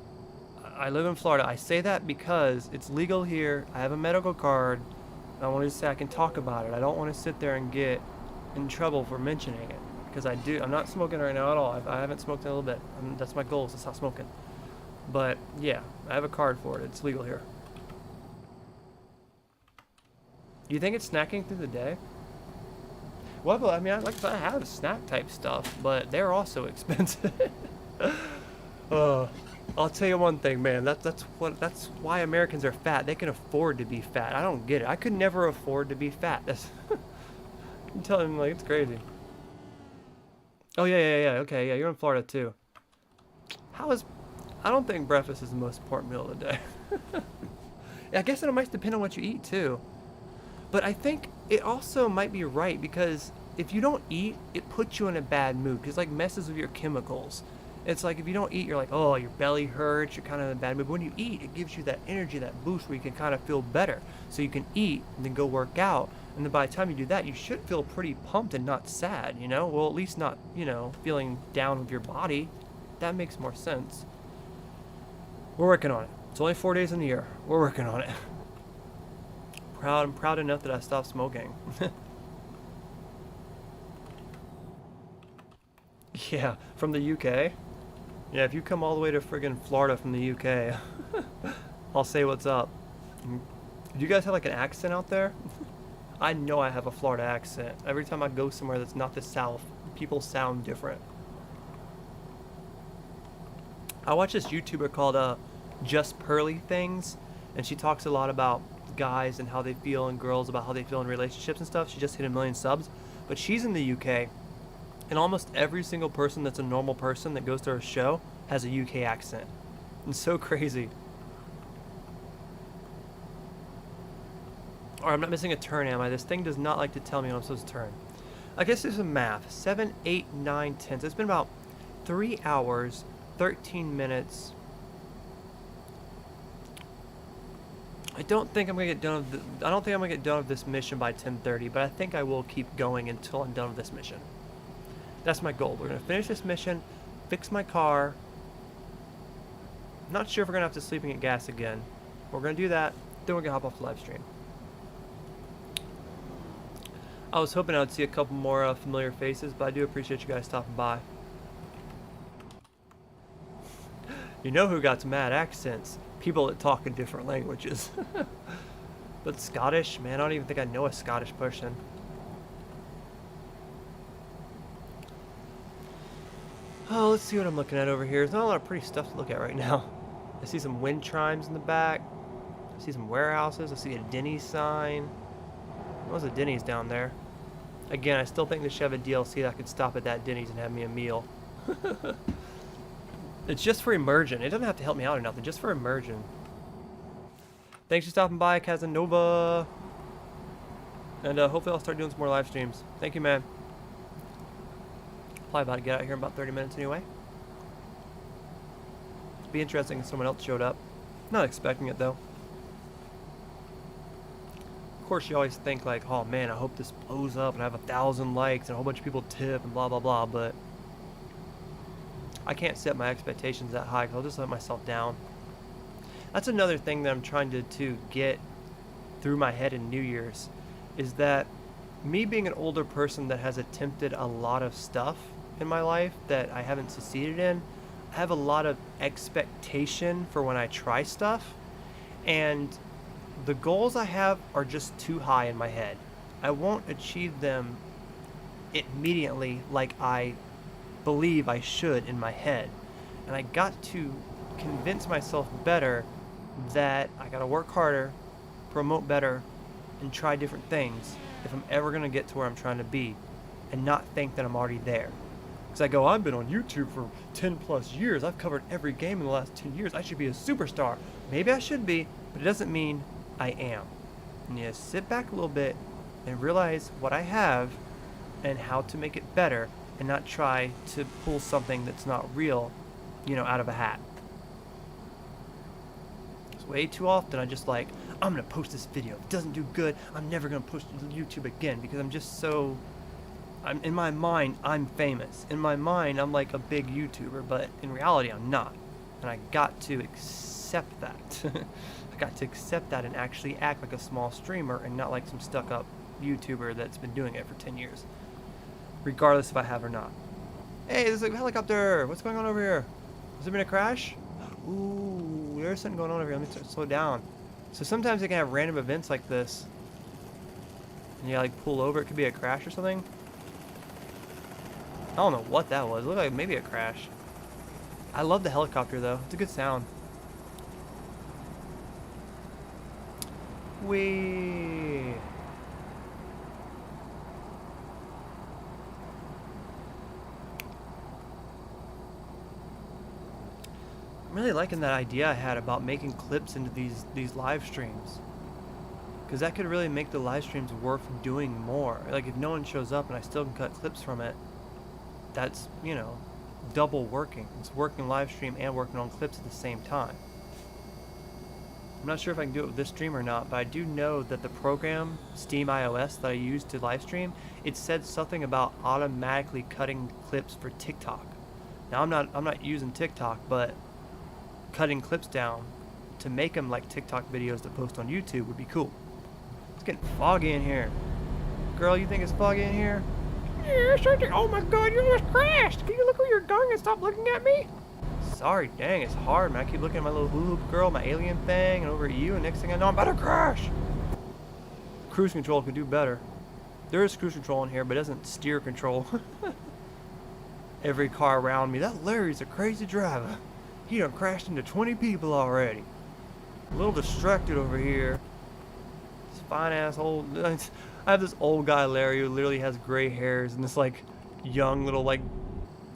I say that because it's legal here. I have a medical card. I want to say I can talk about it. I don't want to sit there and get in trouble for mentioning it. Because I do. I'm not smoking right now at all. I haven't smoked in a little bit. That's my goal, is to stop smoking. But yeah, I have a card for it. It's legal here. Do you think it's snacking through the day? Well, I mean, I have snack type stuff, but they're also expensive. I'll tell you one thing, man. That's why Americans are fat. They can afford to be fat. I don't get it. I could never afford to be fat. That's I'm telling them, like, it's crazy. Oh yeah. Okay, yeah, you're in Florida too. I don't think breakfast is the most important meal of the day. I guess it might depend on what you eat too. But I think it also might be right, because if you don't eat, it puts you in a bad mood, because like messes with your chemicals. It's like if you don't eat, you're like, oh, your belly hurts, you're kind of in a bad mood. But when you eat, it gives you that energy, that boost where you can kind of feel better. So you can eat and then go work out. And then by the time you do that, you should feel pretty pumped and not sad, you know? Well, at least not, feeling down with your body. That makes more sense. We're working on it. It's only 4 days in the year. We're working on it. I'm proud enough that I stopped smoking. Yeah, from the UK. Yeah, if you come all the way to friggin' Florida from the UK, I'll say what's up. Do you guys have like an accent out there? I know I have a Florida accent. Every time I go somewhere that's not the South, people sound different. I watch this YouTuber called Just Pearly Things, and she talks a lot about guys and how they feel, and girls about how they feel in relationships and stuff. She just hit 1 million subs, but she's in the UK, and almost every single person that's a normal person that goes to her show has a UK accent. It's so crazy. Or I'm not missing a turn, am I? This thing does not like to tell me when I'm supposed to turn. I guess there's some math. 7, 8, 9, 10. So it's been about 3 hours, 13 minutes. I don't think I'm gonna get done with this mission by 10:30, but I think I will keep going until I'm done with this mission. That's my goal. We're gonna finish this mission, fix my car. I'm not sure if we're gonna have to sleep and get gas again. We're gonna do that, then we're gonna hop off the live stream. I was hoping I would see a couple more familiar faces, but I do appreciate you guys stopping by. You know who got some mad accents? People that talk in different languages. But Scottish, man, I don't even think I know a Scottish person. Oh, let's see what I'm looking at over here. There's not a lot of pretty stuff to look at right now. I see some wind chimes in the back. I see some warehouses. I see a Denny's sign. There's a Denny's down there. Again, I still think they should have a DLC that I could stop at that Denny's and have me a meal. It's just for immersion. It doesn't have to help me out or nothing. Just for immersion. Thanks for stopping by, Casanova. And hopefully I'll start doing some more live streams. Thank you, man. Probably about to get out here in about 30 minutes anyway. It'd be interesting if someone else showed up. Not expecting it though. Of course, you always think like, oh man, I hope this blows up and I have 1,000 likes and a whole bunch of people tip and blah blah blah, but I can't set my expectations that high because I'll just let myself down. That's another thing that I'm trying to get through my head in New Year's, is that me being an older person that has attempted a lot of stuff in my life that I haven't succeeded in, I have a lot of expectation for when I try stuff, and the goals I have are just too high in my head. I won't achieve them immediately like I believe I should in my head. And I got to convince myself better that I gotta work harder, promote better, and try different things if I'm ever gonna get to where I'm trying to be, and not think that I'm already there. Because I go, I've been on YouTube for 10 plus years. I've covered every game in the last 10 years. I should be a superstar. Maybe I should be, but it doesn't mean I am. And you sit back a little bit and realize what I have and how to make it better, and not try to pull something that's not real, out of a hat. Because way too often I just like, I'm gonna post this video. If it doesn't do good, I'm never gonna post it to YouTube again, because I'm just so, in my mind, I'm famous. In my mind, I'm like a big YouTuber, but in reality, I'm not. And I got to accept that. I got to accept that and actually act like a small streamer and not like some stuck-up YouTuber that's been doing it for 10 years. Regardless if I have or not. Hey, there's a helicopter! What's going on over here? Has there been a crash? Ooh, there's something going on over here. Let me slow down. So sometimes they can have random events like this. And you like pull over, it could be a crash or something. I don't know what that was. It looked like maybe a crash. I love the helicopter though. It's a good sound. Whee! I'm really liking that idea I had about making clips into these live streams, because that could really make the live streams worth doing more. Like if no one shows up and I still can cut clips from it, that's double working. It's working live stream and working on clips at the same time. I'm not sure if I can do it with this stream or not, but I do know that the program Steam iOS that I use to live stream, it said something about automatically cutting clips for TikTok. Now I'm not using TikTok, but cutting clips down to make them like TikTok videos to post on YouTube would be cool. It's getting foggy in here. Girl, you think it's foggy in here? Yes, I think. Oh my god, you almost crashed! Can you look where you're going and stop looking at me? Sorry, dang, it's hard, man. I keep looking at my little hula hoop girl, my alien thing, and over at you, and next thing I know, I'm about to crash! Cruise control could do better. There is cruise control in here, but it doesn't steer control. Every car around me. That Larry's a crazy driver. He done crashed into 20 people already. A little distracted over here. This fine ass old... I have this old guy, Larry, who literally has gray hairs, and this like young little like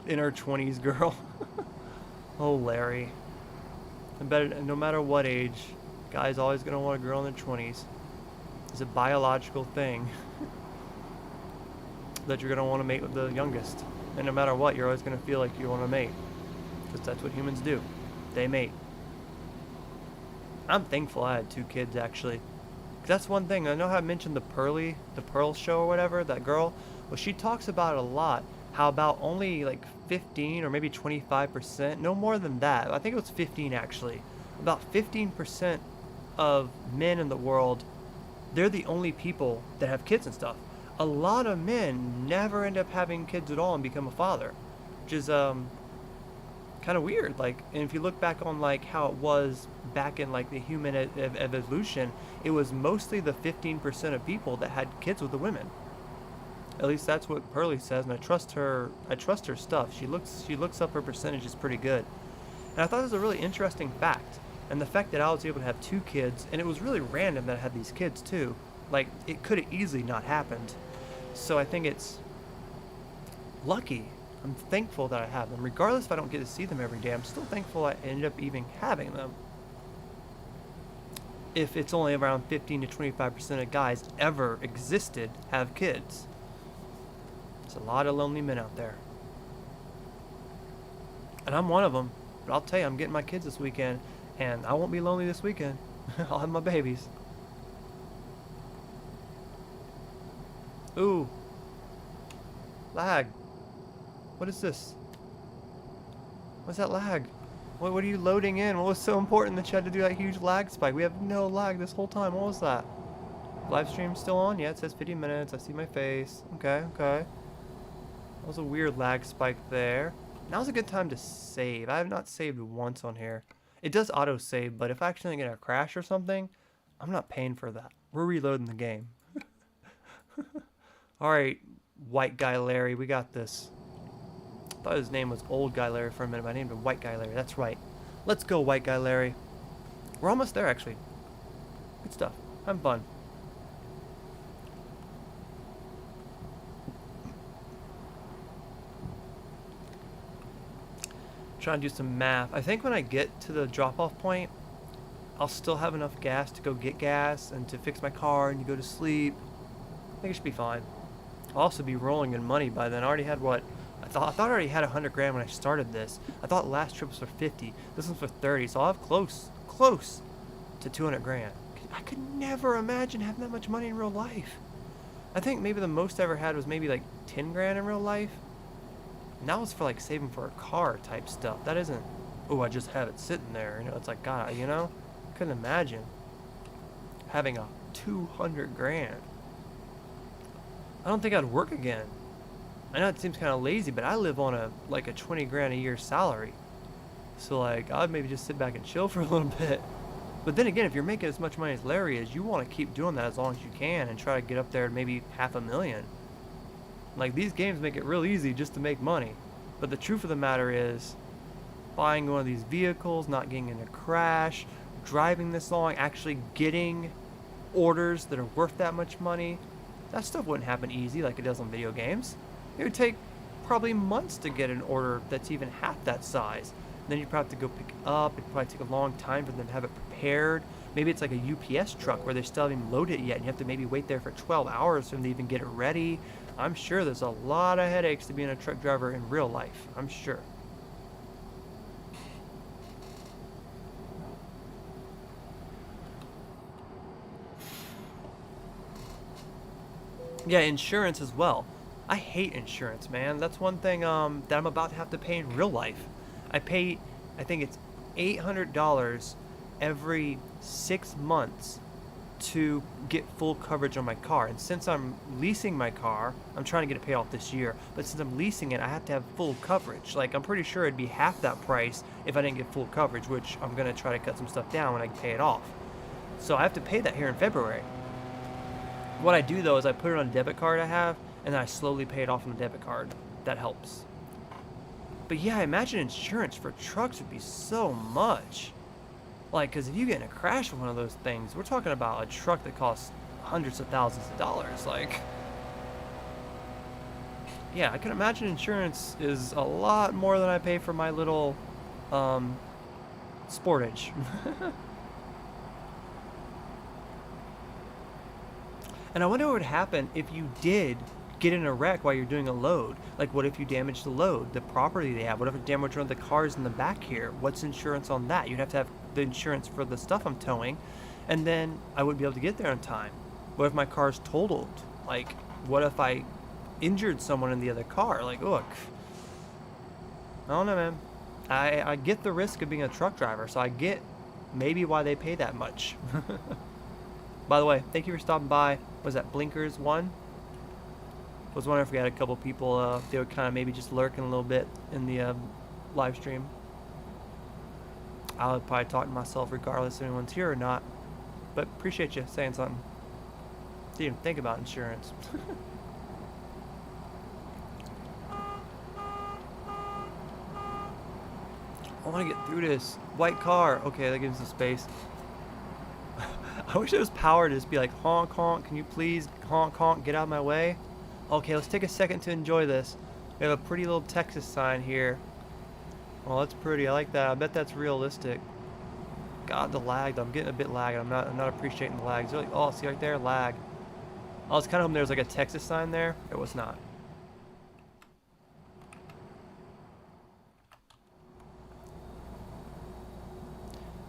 in her 20s girl. Oh, Larry. I bet no matter what age, guy's always gonna want a girl in their 20s. It's a biological thing that you're gonna want to mate with the youngest, and no matter what, you're always gonna feel like you want to mate, because that's what humans do. They mate. I'm thankful I had 2 kids actually. 'Cause that's one thing. I know how I mentioned the Pearl show or whatever, that girl. Well, she talks about it a lot. How about only like 15 or maybe 25%, no more than that. I think it was 15 actually. About 15% of men in the world, they're the only people that have kids and stuff. A lot of men never end up having kids at all and become a father, which is kind of weird. Like, and if you look back on like how it was back in like the human evolution, it was mostly the 15% of people that had kids with the women. At least that's what Pearly says, and I trust her stuff. She looks up her percentages pretty good. And I thought it was a really interesting fact. And the fact that I was able to have 2 kids, and it was really random that I had these kids too. Like, it could have easily not happened. So I think it's lucky. I'm thankful that I have them. Regardless if I don't get to see them every day, I'm still thankful I ended up even having them. If it's only around 15 to 25% of guys ever existed have kids. There's a lot of lonely men out there. And I'm one of them. But I'll tell you, I'm getting my kids this weekend. And I won't be lonely this weekend. I'll have my babies. Ooh. Lag. What is this? What's that lag? What are you loading in? What was so important that you had to do that huge lag spike? We have no lag this whole time. What was that? Live stream still on? Yeah, it says 50 minutes. I see my face. Okay, okay. That was a weird lag spike there. Now's a good time to save. I have not saved once on here. It does auto save, but if I accidentally get a crash or something, I'm not paying for that. We're reloading the game. Alright, White Guy Larry, we got this. I thought his name was Old Guy Larry for a minute, but I named him White Guy Larry. That's right. Let's go, White Guy Larry. We're almost there, actually. Good stuff. Having fun. Trying to do some math. I think when I get to the drop-off point, I'll still have enough gas to go get gas and to fix my car and to go to sleep. I think it should be fine. I'll also be rolling in money by then. I already had what? I thought I already had 100 grand when I started this. I thought last trip was for 50. This one's for 30, so I'll have close to 200 grand. I could never imagine having that much money in real life. I think maybe the most I ever had was maybe like 10 grand in real life. And that was for like saving for a car type stuff. That isn't, oh, I just have it sitting there. You know, it's like, God, you know? Couldn't imagine having a 200 grand. I don't think I'd work again. I know it seems kind of lazy, but I live on a 20 grand a year salary. So like, I'd maybe just sit back and chill for a little bit. But then again, if you're making as much money as Larry is, you want to keep doing that as long as you can and try to get up there to maybe $500,000. Like, these games make it real easy just to make money. But the truth of the matter is, buying one of these vehicles, not getting in a crash, driving this long, actually getting orders that are worth that much money, that stuff wouldn't happen easy like it does on video games. It would take probably months to get an order that's even half that size. Then you'd probably have to go pick it up. It'd probably take a long time for them to have it prepared. Maybe it's like a UPS truck where they still haven't even loaded it yet, and you have to maybe wait there for 12 hours for them to even get it ready. I'm sure there's a lot of headaches to being a truck driver in real life. I'm sure. Yeah, insurance as well. I hate insurance, man. That's one thing that I'm about to have to pay in real life. I think it's $800 every 6 months to get full coverage on my car. And since I'm leasing my car, I'm trying to get it paid off this year, but since I'm leasing it, I have to have full coverage. Like, I'm pretty sure it'd be half that price if I didn't get full coverage, which I'm gonna try to cut some stuff down when I can pay it off. So I have to pay that here in February. What I do though is I put it on a debit card I have, and then I slowly pay it off on the debit card. That helps. But yeah, I imagine insurance for trucks would be so much. Like, because if you get in a crash with one of those things, we're talking about a truck that costs hundreds of thousands of dollars. Like, yeah, I can imagine insurance is a lot more than I pay for my little Sportage. And I wonder what would happen if you did get in a wreck while you're doing a load. Like, what if you damage the load, the property they have? What if it damaged one of the cars in the back here? What's insurance on that? You'd have to have the insurance for the stuff I'm towing, and then I wouldn't be able to get there on time. What if my car's totaled? Like, what if I injured someone in the other car? Like, look, I don't know, man. I get the risk of being a truck driver, so I get maybe why they pay that much. By the way, thank you for stopping by. Was that Blinkers 1? Was wondering if we had a couple people, they were kind of maybe just lurking a little bit in the live stream. I would probably talk to myself regardless if anyone's here or not. But appreciate you saying something. Didn't even think about insurance. I want to get through this. White car. Okay, that gives us space. I wish it was power to just be like, honk, honk, can you please honk, honk, get out of my way? Okay, let's take a second to enjoy this. We have a pretty little Texas sign here. Oh, that's pretty. I like that. I bet that's realistic. God, the lag, though. I'm getting a bit lagged. I'm not appreciating the lag. Really, oh, see right there? Lag. I was kind of hoping there was like a Texas sign there. It was not.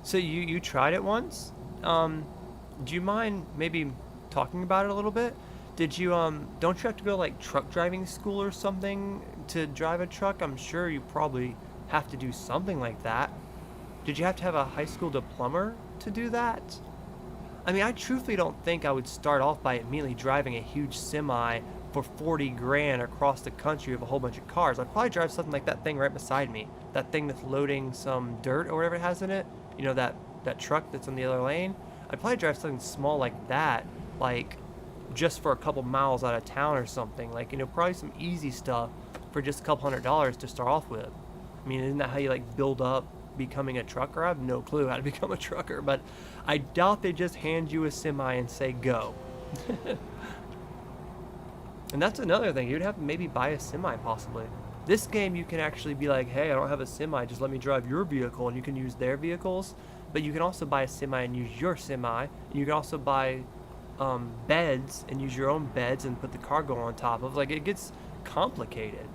So you tried it once? Do you mind maybe talking about it a little bit? Did you don't you have to go like truck driving school or something to drive a truck? I'm sure you probably have to do something like that. Did you have to have a high school diploma to do that? I mean, I truthfully don't think I would start off by immediately driving a huge semi for 40 grand across the country with a whole bunch of cars. I'd probably drive something like that thing right beside me. That thing that's loading some dirt or whatever it has in it. You know, that truck that's in the other lane. I'd probably drive something small like that, like just for a couple miles out of town or something. Like, you know, probably some easy stuff for just a couple $100s to start off with. I mean, isn't that how you like build up becoming a trucker? I have no clue how to become a trucker, but I doubt they just hand you a semi and say go. And that's another thing. You'd have to maybe buy a semi possibly. This game you can actually be like, hey, I don't have a semi, just let me drive your vehicle, and you can use their vehicles. But you can also buy a semi and use your semi. You can also buy beds and use your own beds and put the cargo on top of. Like, it gets complicated.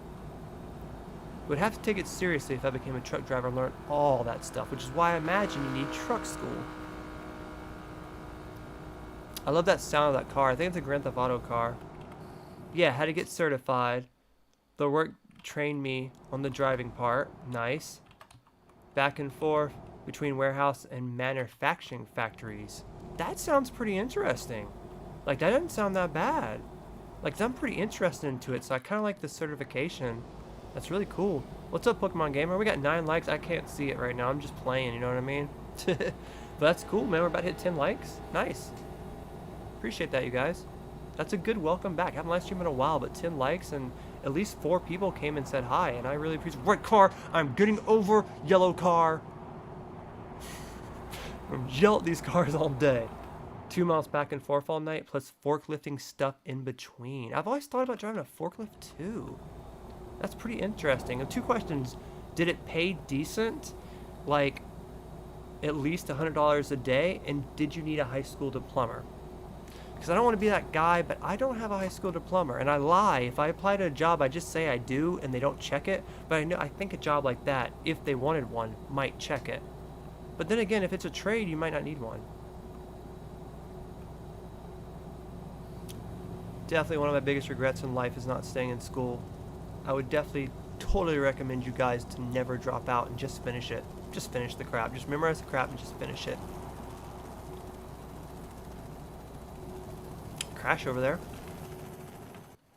Would have to take it seriously if I became a truck driver and learn all that stuff, which is why I imagine you need truck school. I love that sound of that car. I think it's a Grand Theft Auto car. Yeah, had to get certified. The work trained me on the driving part. Nice. Back and forth between warehouse and manufacturing factories. That sounds pretty interesting. Like, that doesn't sound that bad. Like, I'm pretty interested into it, so I kind of like the certification. That's really cool. What's up, Pokemon Gamer? We got 9 likes. I can't see it right now. I'm just playing, you know what I mean? But that's cool, man. We're about to hit 10 likes. Nice. Appreciate that, you guys. That's a good welcome back. I haven't live streamed in a while, but 10 likes and at least 4 people came and said hi, and I really appreciate it. Red car, I'm getting over. Yellow car. I'm yell at these cars all day. 2 miles back and forth all night, plus forklifting stuff in between. I've always thought about driving a forklift too. That's pretty interesting. 2 questions. Did it pay decent? Like, at least $100 a day? And did you need a high school diploma? Because I don't want to be that guy, but I don't have a high school diploma. And I lie. If I apply to a job, I just say I do, and they don't check it. But I think a job like that, if they wanted one, might check it. But then again, if it's a trade, you might not need one. Definitely one of my biggest regrets in life is not staying in school. I would definitely totally recommend you guys to never drop out and just finish it. Just finish the crap. Just memorize the crap and just finish it. Crash over there.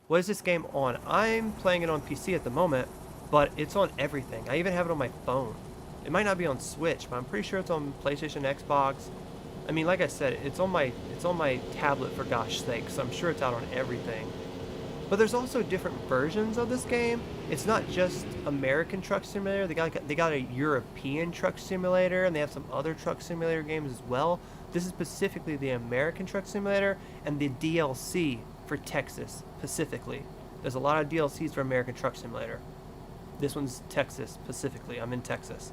What is this game on? I'm playing it on PC at the moment, but it's on everything. I even have it on my phone. It might not be on Switch, but I'm pretty sure it's on PlayStation, Xbox. I mean, like I said, it's on my tablet for gosh sakes, so I'm sure it's out on everything. But there's also different versions of this game. It's not just American Truck Simulator. They got a European Truck Simulator, and they have some other Truck Simulator games as well. This is specifically the American Truck Simulator and the DLC for Texas, specifically. There's a lot of DLCs for American Truck Simulator. This one's Texas, specifically. I'm in Texas.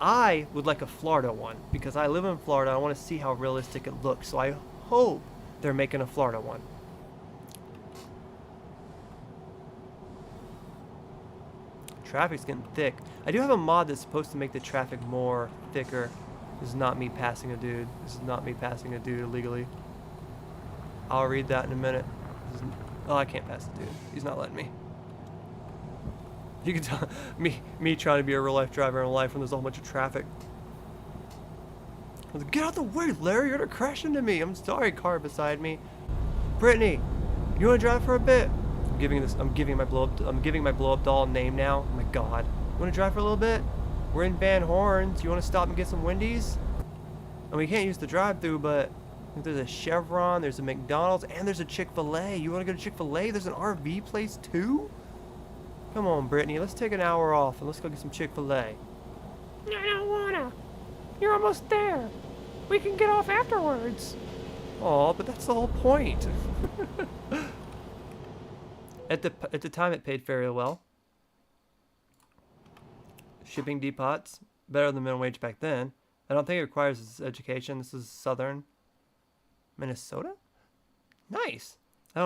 I would like a Florida one, because I live in Florida. I want to see how realistic it looks, so I hope they're making a Florida one. Traffic's getting thick. I do have a mod that's supposed to make the traffic more thicker. This is not me passing a dude. This is not me passing a dude illegally. I'll read that in a minute. Oh, I can't pass the dude. He's not letting me. You can tell me trying to be a real life driver in life when there's a whole bunch of traffic. I was like, get out the way, Larry! You're gonna crash into me. I'm sorry, car beside me. Brittany, you wanna drive for a bit? I'm giving my blow up doll name now. Oh my god. You wanna drive for a little bit? We're in Van Horns. You wanna stop and get some Wendy's? And we can't use the drive-thru, but there's a Chevron, there's a McDonald's, and there's a Chick-fil-A. You wanna go to Chick-fil-A? There's an RV place too? Come on, Brittany, let's take an hour off and let's go get some Chick-fil-A. I don't wanna. You're almost there. We can get off afterwards. Aw, but that's the whole point. At the time, it paid fairly well. Shipping depots, better than minimum wage back then. I don't think it requires education. This is southern Minnesota. Nice.